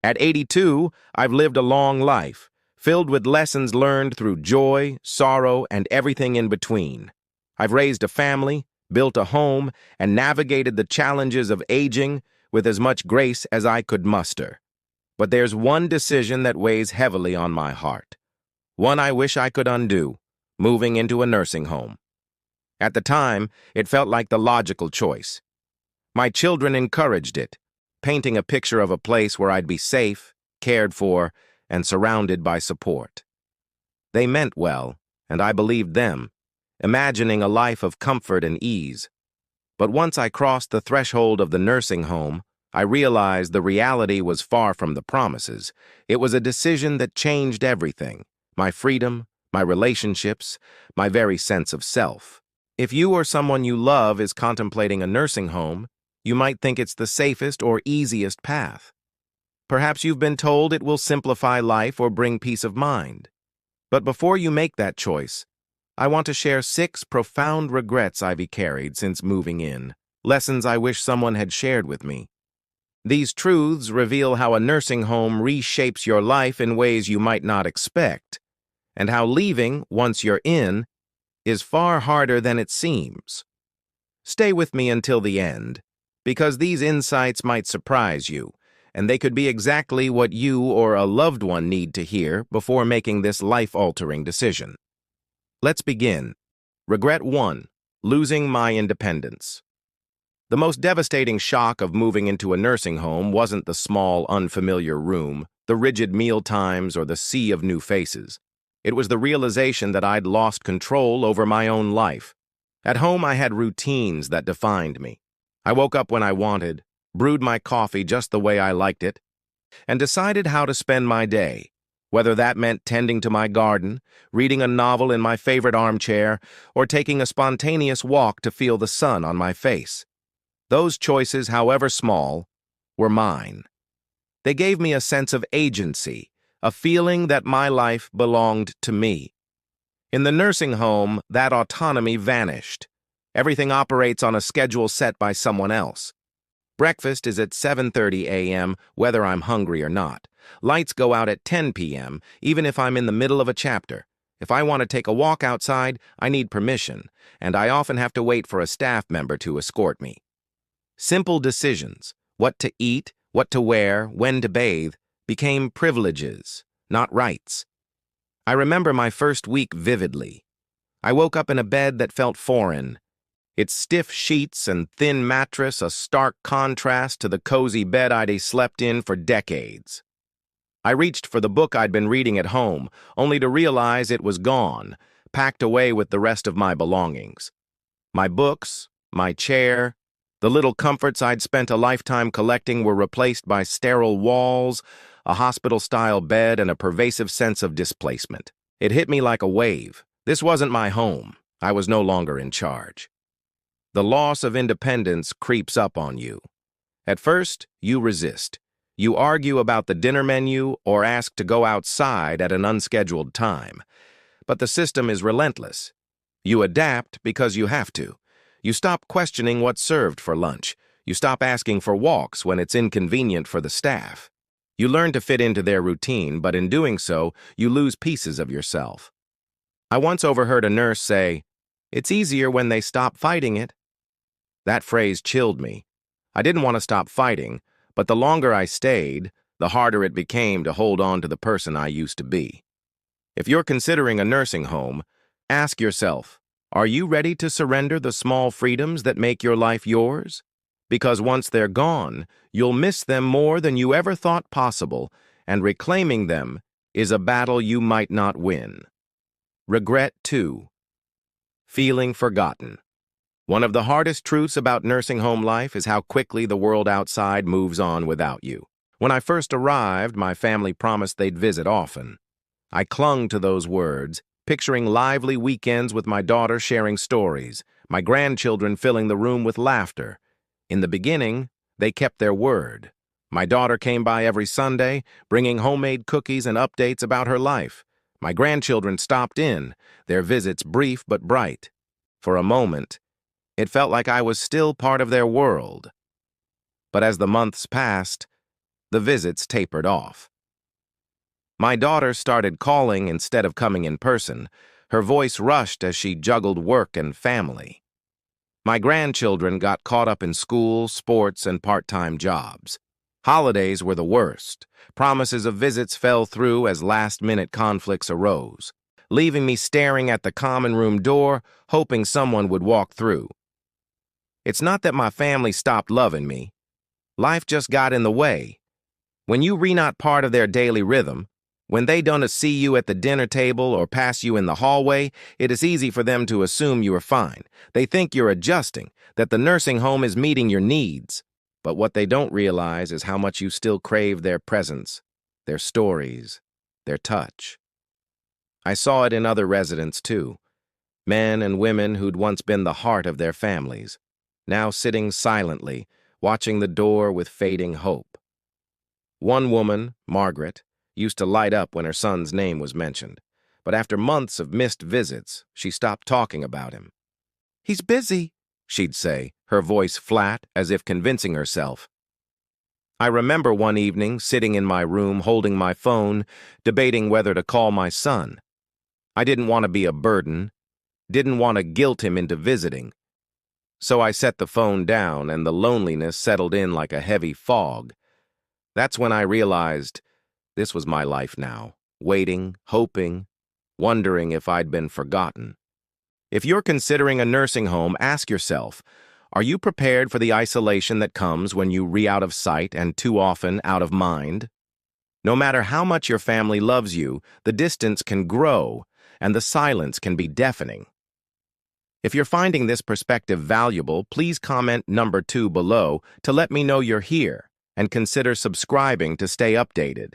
At 82, I've lived a long life, filled with lessons learned through joy, sorrow, and everything in between. I've raised a family, built a home, and navigated the challenges of aging with as much grace as I could muster. But there's one decision that weighs heavily on my heart. One I wish I could undo: moving into a nursing home. At the time, it felt like the logical choice. My children encouraged it, painting a picture of a place where I'd be safe, cared for, and surrounded by support. They meant well, and I believed them, imagining a life of comfort and ease. But once I crossed the threshold of the nursing home, I realized the reality was far from the promises. It was a decision that changed everything: my freedom, my relationships, my very sense of self. If you or someone you love is contemplating a nursing home, you might think it's the safest or easiest path. Perhaps you've been told it will simplify life or bring peace of mind. But before you make that choice, I want to share 6 profound regrets I've carried since moving in, lessons I wish someone had shared with me. These truths reveal how a nursing home reshapes your life in ways you might not expect, and how leaving, once you're in, is far harder than it seems. Stay with me until the end, because these insights might surprise you, and they could be exactly what you or a loved one need to hear before making this life-altering decision. Let's begin. Regret 1: losing my independence. The most devastating shock of moving into a nursing home wasn't the small, unfamiliar room, the rigid meal times, or the sea of new faces. It was the realization that I'd lost control over my own life. At home, I had routines that defined me. I woke up when I wanted, brewed my coffee just the way I liked it, and decided how to spend my day, whether that meant tending to my garden, reading a novel in my favorite armchair, or taking a spontaneous walk to feel the sun on my face. Those choices, however small, were mine. They gave me a sense of agency, a feeling that my life belonged to me. In the nursing home, that autonomy vanished. Everything operates on a schedule set by someone else. Breakfast is at 7:30 a.m., whether I'm hungry or not. Lights go out at 10 p.m., even if I'm in the middle of a chapter. If I want to take a walk outside, I need permission, and I often have to wait for a staff member to escort me. Simple decisions, what to eat, what to wear, when to bathe, became privileges, not rights. I remember my first week vividly. I woke up in a bed that felt foreign, its stiff sheets and thin mattress a stark contrast to the cozy bed I'd slept in for decades. I reached for the book I'd been reading at home, only to realize it was gone, packed away with the rest of my belongings. My books, my chair, the little comforts I'd spent a lifetime collecting were replaced by sterile walls, a hospital-style bed, and a pervasive sense of displacement. It hit me like a wave. This wasn't my home. I was no longer in charge. The loss of independence creeps up on you. At first, you resist. You argue about the dinner menu or ask to go outside at an unscheduled time. But the system is relentless. You adapt because you have to. You stop questioning what's served for lunch. You stop asking for walks when it's inconvenient for the staff. You learn to fit into their routine, but in doing so, you lose pieces of yourself. I once overheard a nurse say, "It's easier when they stop fighting it." That phrase chilled me. I didn't want to stop fighting, but the longer I stayed, the harder it became to hold on to the person I used to be. If you're considering a nursing home, ask yourself, are you ready to surrender the small freedoms that make your life yours? Because once they're gone, you'll miss them more than you ever thought possible, and reclaiming them is a battle you might not win. Regret 2: feeling forgotten. One of the hardest truths about nursing home life is how quickly the world outside moves on without you. When I first arrived, my family promised they'd visit often. I clung to those words, picturing lively weekends with my daughter sharing stories, my grandchildren filling the room with laughter. In the beginning, they kept their word. My daughter came by every Sunday, bringing homemade cookies and updates about her life. My grandchildren stopped in, their visits brief but bright. For a moment, it felt like I was still part of their world. But as the months passed, The visits tapered off. My daughter started calling instead of coming in person. Her voice rushed as she juggled work and family. My grandchildren got caught up in school, sports, and part-time jobs. Holidays were the worst. Promises of visits fell through as last-minute conflicts arose, leaving me staring at the common room door, hoping someone would walk through. It's not that my family stopped loving me. Life just got in the way. When you're not part of their daily rhythm, when they don't see you at the dinner table or pass you in the hallway, it is easy for them to assume you are fine. They think you're adjusting, that the nursing home is meeting your needs. But what they don't realize is how much you still crave their presence, their stories, their touch. I saw it in other residents, too. Men and women who'd once been the heart of their families, now sitting silently, watching the door with fading hope. One woman, Margaret, used to light up when her son's name was mentioned, but after months of missed visits, she stopped talking about him. "He's busy," she'd say, her voice flat, as if convincing herself. I remember one evening sitting in my room holding my phone, debating whether to call my son. I didn't want to be a burden, didn't want to guilt him into visiting. So I set the phone down and the loneliness settled in like a heavy fog. That's when I realized this was my life now, waiting, hoping, wondering if I'd been forgotten. If you're considering a nursing home, ask yourself, are you prepared for the isolation that comes when you're out of sight and too often out of mind? No matter how much your family loves you, the distance can grow and the silence can be deafening. If you're finding this perspective valuable, please comment number 2 below to let me know you're here and consider subscribing to stay updated.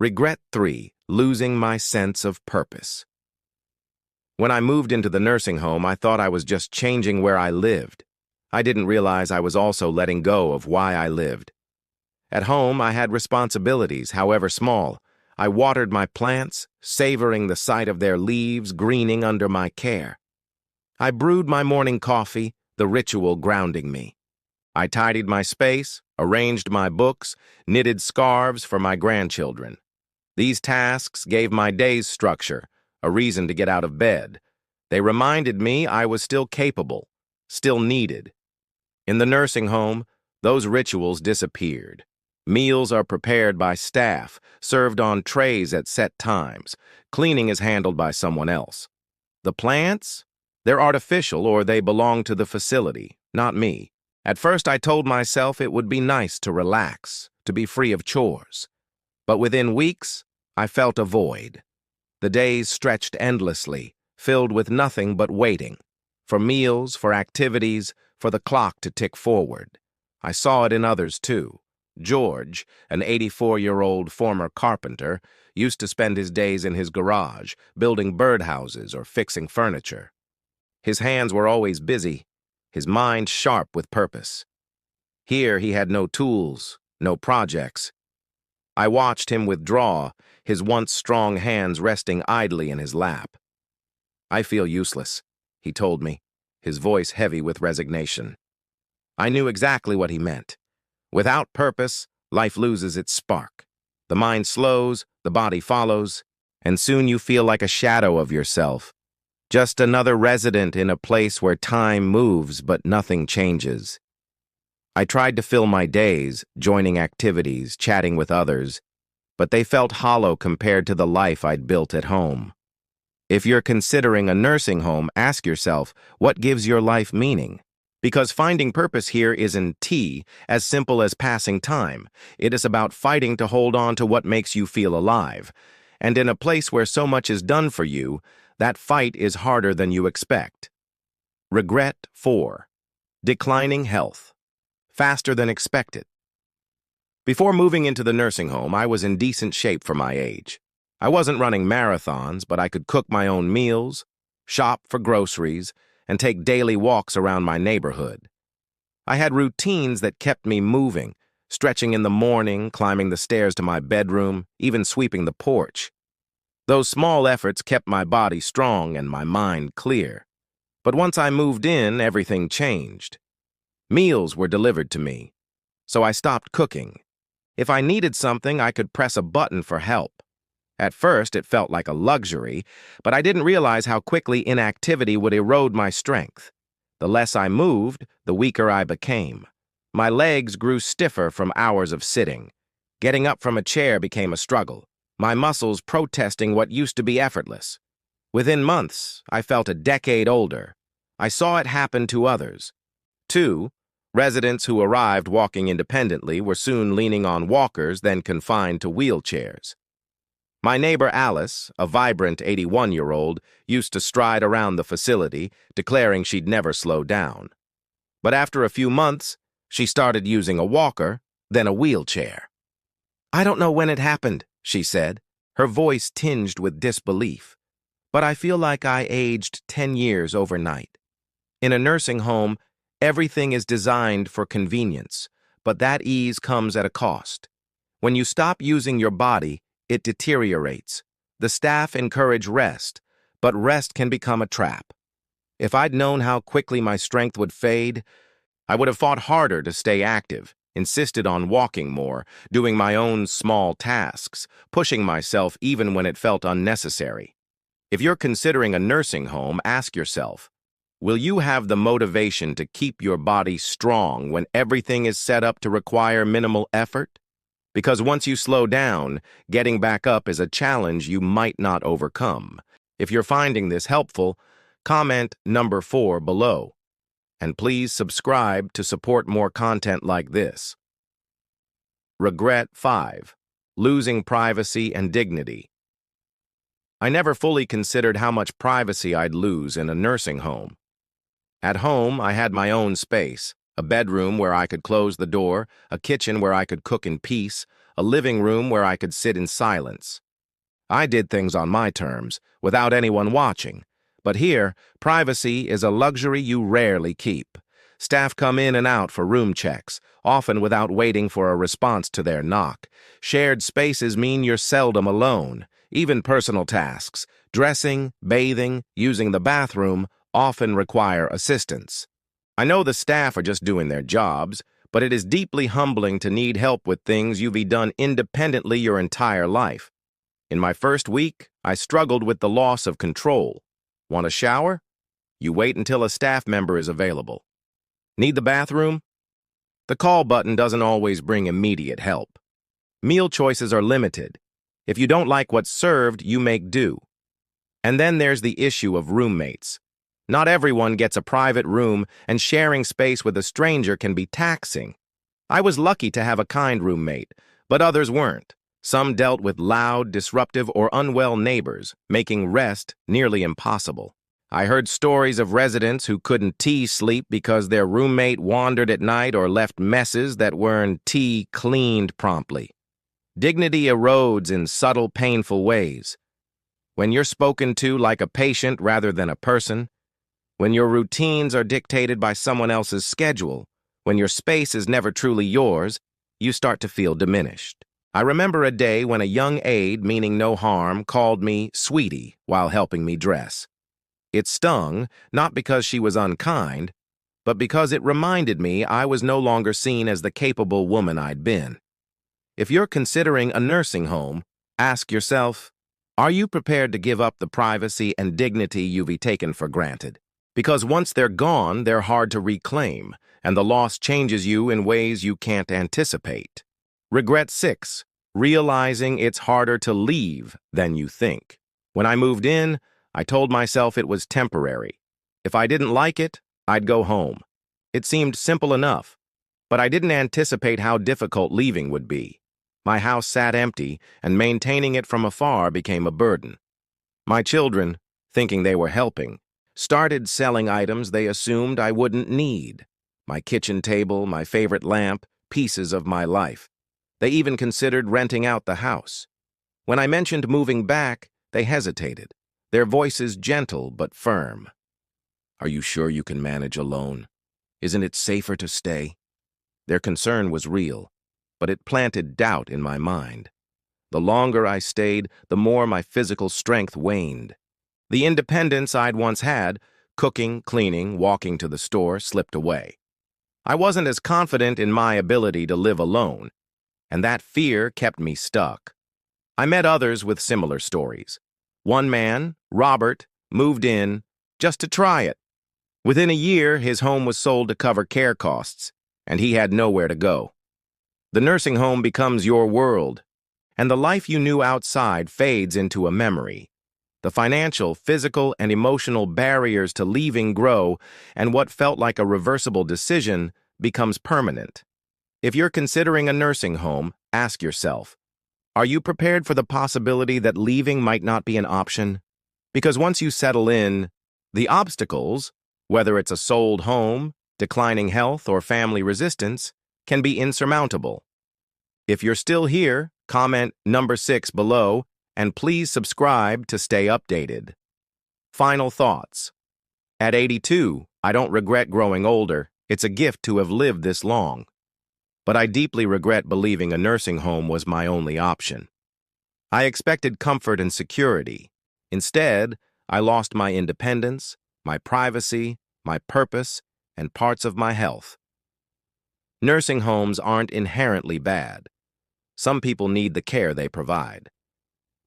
Regret 3, losing my sense of purpose. When I moved into the nursing home, I thought I was just changing where I lived. I didn't realize I was also letting go of why I lived. At home, I had responsibilities, however small. I watered my plants, savoring the sight of their leaves greening under my care. I brewed my morning coffee, the ritual grounding me. I tidied my space, arranged my books, knitted scarves for my grandchildren. These tasks gave my days structure, a reason to get out of bed. They reminded me I was still capable, still needed. In the nursing home, those rituals disappeared. Meals are prepared by staff, served on trays at set times. Cleaning is handled by someone else. The plants? They're artificial or they belong to the facility, not me. At first I told myself it would be nice to relax, to be free of chores. But within weeks, I felt a void. The days stretched endlessly, filled with nothing but waiting. For meals, for activities, for the clock to tick forward. I saw it in others too. George, an 84-year-old former carpenter, used to spend his days in his garage, building birdhouses or fixing furniture. His hands were always busy, his mind sharp with purpose. Here he had no tools, no projects. I watched him withdraw, his once strong hands resting idly in his lap. "I feel useless," he told me, his voice heavy with resignation. I knew exactly what he meant. Without purpose, life loses its spark. The mind slows, the body follows, and soon you feel like a shadow of yourself. Just another resident in a place where time moves but nothing changes. I tried to fill my days, joining activities, chatting with others, but they felt hollow compared to the life I'd built at home. If you're considering a nursing home, ask yourself, what gives your life meaning? Because finding purpose here isn't as simple as passing time. It is about fighting to hold on to what makes you feel alive. And in a place where so much is done for you, that fight is harder than you expect. Regret 4. Declining health. Faster than expected. Before moving into the nursing home, I was in decent shape for my age. I wasn't running marathons, but I could cook my own meals, shop for groceries, and take daily walks around my neighborhood. I had routines that kept me moving, stretching in the morning, climbing the stairs to my bedroom, even sweeping the porch. Those small efforts kept my body strong and my mind clear. But once I moved in, everything changed. Meals were delivered to me, so I stopped cooking. If I needed something, I could press a button for help. At first, it felt like a luxury, but I didn't realize how quickly inactivity would erode my strength. The less I moved, the weaker I became. My legs grew stiffer from hours of sitting. Getting up from a chair became a struggle, my muscles protesting what used to be effortless. Within months, I felt a decade older. I saw it happen to others. 2. Residents who arrived walking independently were soon leaning on walkers, then confined to wheelchairs. My neighbor Alice, a vibrant 81-year-old, used to stride around the facility, declaring she'd never slow down. But after a few months, she started using a walker, then a wheelchair. "I don't know when it happened," she said, her voice tinged with disbelief. "But I feel like I aged 10 years overnight." In a nursing home, everything is designed for convenience, but that ease comes at a cost. When you stop using your body, it deteriorates. The staff encourage rest, but rest can become a trap. If I'd known how quickly my strength would fade, I would have fought harder to stay active, insisted on walking more, doing my own small tasks, pushing myself even when it felt unnecessary. If you're considering a nursing home, ask yourself, will you have the motivation to keep your body strong when everything is set up to require minimal effort? Because once you slow down, getting back up is a challenge you might not overcome. If you're finding this helpful, comment number 4 below. And please subscribe to support more content like this. Regret 5. Losing privacy and dignity. I never fully considered how much privacy I'd lose in a nursing home. At home, I had my own space, a bedroom where I could close the door, a kitchen where I could cook in peace, a living room where I could sit in silence. I did things on my terms, without anyone watching. But here, privacy is a luxury you rarely keep. Staff come in and out for room checks, often without waiting for a response to their knock. Shared spaces mean you're seldom alone. Even personal tasks, dressing, bathing, using the bathroom, often require assistance. I know the staff are just doing their jobs, but it is deeply humbling to need help with things you've done independently your entire life. In my first week, I struggled with the loss of control. Want a shower? You wait until a staff member is available. Need the bathroom? The call button doesn't always bring immediate help. Meal choices are limited. If you don't like what's served, you make do. And then there's the issue of roommates. Not everyone gets a private room, and sharing space with a stranger can be taxing. I was lucky to have a kind roommate, but others weren't. Some dealt with loud, disruptive, or unwell neighbors, making rest nearly impossible. I heard stories of residents who couldn't sleep because their roommate wandered at night or left messes that weren't cleaned promptly. Dignity erodes in subtle, painful ways. When you're spoken to like a patient rather than a person, when your routines are dictated by someone else's schedule, when your space is never truly yours, you start to feel diminished. I remember a day when a young aide, meaning no harm, called me sweetie while helping me dress. It stung, not because she was unkind, but because it reminded me I was no longer seen as the capable woman I'd been. If you're considering a nursing home, ask yourself, are you prepared to give up the privacy and dignity you've taken for granted? Because once they're gone, they're hard to reclaim, and the loss changes you in ways you can't anticipate. Regret 6. Realizing it's harder to leave than you think. When I moved in, I told myself it was temporary. If I didn't like it, I'd go home. It seemed simple enough, but I didn't anticipate how difficult leaving would be. My house sat empty, and maintaining it from afar became a burden. My children, thinking they were helping, started selling items they assumed I wouldn't need. My kitchen table, my favorite lamp, pieces of my life. They even considered renting out the house. When I mentioned moving back, they hesitated, their voices gentle but firm. Are you sure you can manage alone? Isn't it safer to stay? Their concern was real, but it planted doubt in my mind. The longer I stayed, the more my physical strength waned. The independence I'd once had, cooking, cleaning, walking to the store, slipped away. I wasn't as confident in my ability to live alone. and that fear kept me stuck. I met others with similar stories. One man, Robert, moved in just to try it. Within a year, his home was sold to cover care costs, and he had nowhere to go. The nursing home becomes your world, and the life you knew outside fades into a memory. The financial, physical, and emotional barriers to leaving grow, and what felt like a reversible decision becomes permanent. If you're considering a nursing home, ask yourself, are you prepared for the possibility that leaving might not be an option? Because once you settle in, the obstacles, whether it's a sold home, declining health, or family resistance, can be insurmountable. If you're still here, comment number 6 below, and please subscribe to stay updated. Final thoughts. At 82, I don't regret growing older. It's a gift to have lived this long. But I deeply regret believing a nursing home was my only option. I expected comfort and security. Instead, I lost my independence, my privacy, my purpose, and parts of my health. Nursing homes aren't inherently bad. Some people need the care they provide.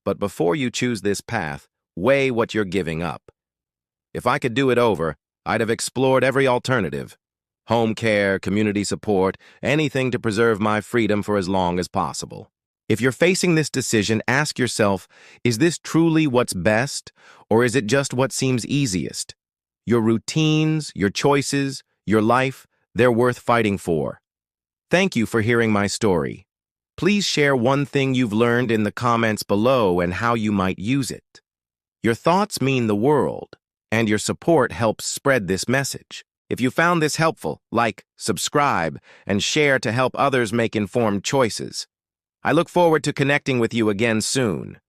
But before you choose this path, weigh what you're giving up. If I could do it over, I'd have explored every alternative. Home care, community support, anything to preserve my freedom for as long as possible. If you're facing this decision, ask yourself, is this truly what's best, or is it just what seems easiest? Your routines, your choices, your life, they're worth fighting for. Thank you for hearing my story. Please share one thing you've learned in the comments below and how you might use it. Your thoughts mean the world, and your support helps spread this message. If you found this helpful, like, subscribe, and share to help others make informed choices. I look forward to connecting with you again soon.